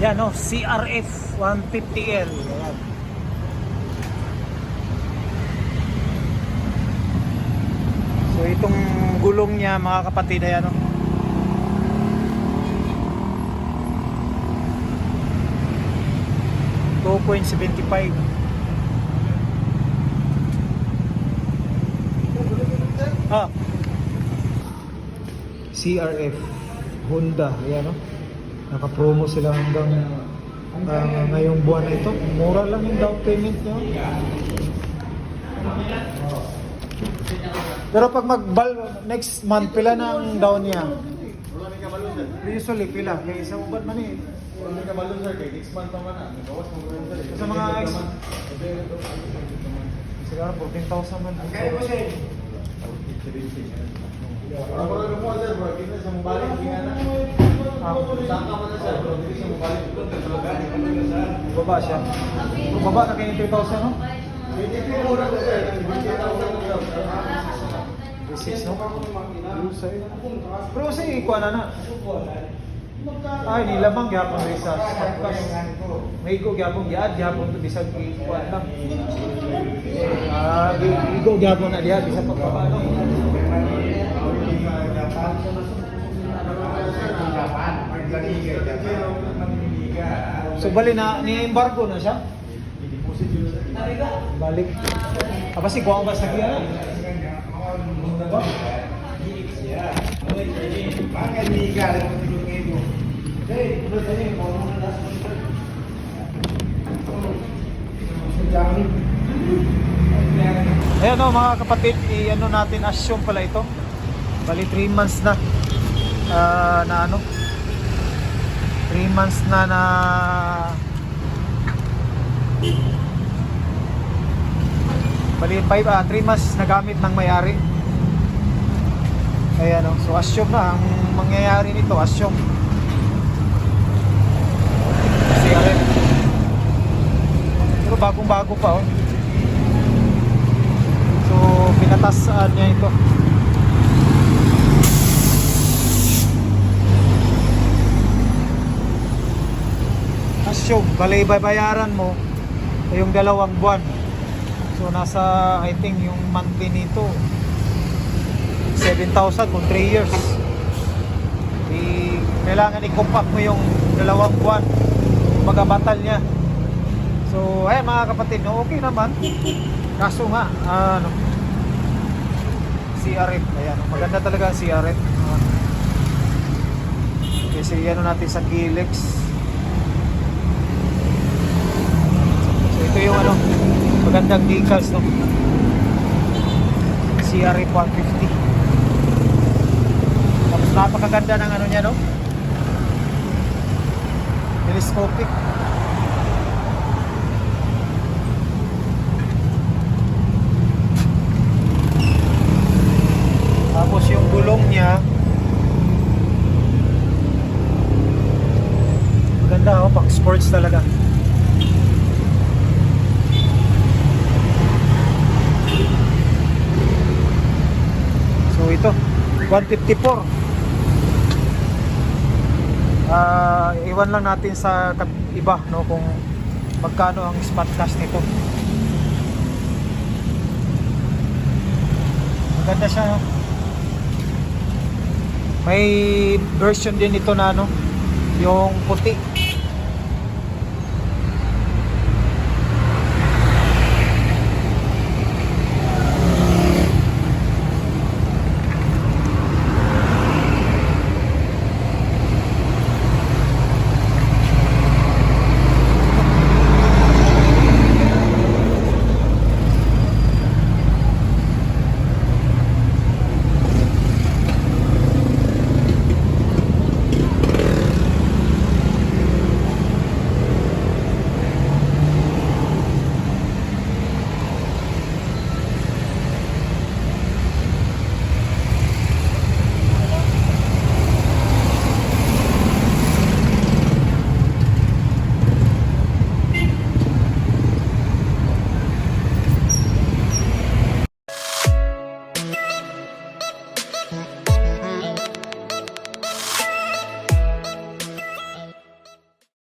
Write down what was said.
Yan no, CRF 150L. Ayan. So itong gulong niya mga kapatid, ayan no. $2.75. CRF Honda, ayan no. Naka-promo sila hanggang ngayong buwan na ito. Mura lang yung down payment nyo. Pero pag next month, pila na ang down niya? Usually, pila. Yung isang ubat man eh. Next month naman na. Sa mga siguro 14,000 man. Ako rin mo sir, bro. Kita sa mobile, tingnan na. Saan ka pa na sir, bro? Kita sa mobile. Baba siya. Baba na kayo 3,000 no? 24 na sir. 6 no? Pero kasi ikuha na na. Ay, nilamang gyapon rin sa podcast. May iko gyapon giad, gyapon to bisag ikuha lang. Iko gyapon na diha, bisag pagbaba no? So bali na ni-embargo na siya. Balik. Apa sih kuha ba sa giya? Ayan o mga kapatid, i-ano natin, assume pala ito. Bali 3 months na na ano 3 months na bali 3 months nagamit ng may-ari. Ayan o, so assume na ang mangyayari nito, assume CRF. Pero bagong bago pa oh. So pinatasaan niya ito. Assume, bali babayaran mo yung 2 buwan. So nasa, I think yung monthly nito 7,000 kung 3 years. Kailangan i-compact mo yung 2 buwan magabatal niya. So ay mga kapatid, no, okay naman. Kaso nga ano, CRF, ayan, maganda talaga ang CRF. Kasi ano natin sa Gilex. So ito yung ano, magandang decals no. CRF 150. Tapos napakaganda ng ano niya no. Telescopic. Tapos yung gulong niya maganda oh, pang sports talaga. So ito 154. Iwan lang natin sa iba no kung magkano ang spot cash nito. Maganda siya no. May version din ito na ano, yung puti.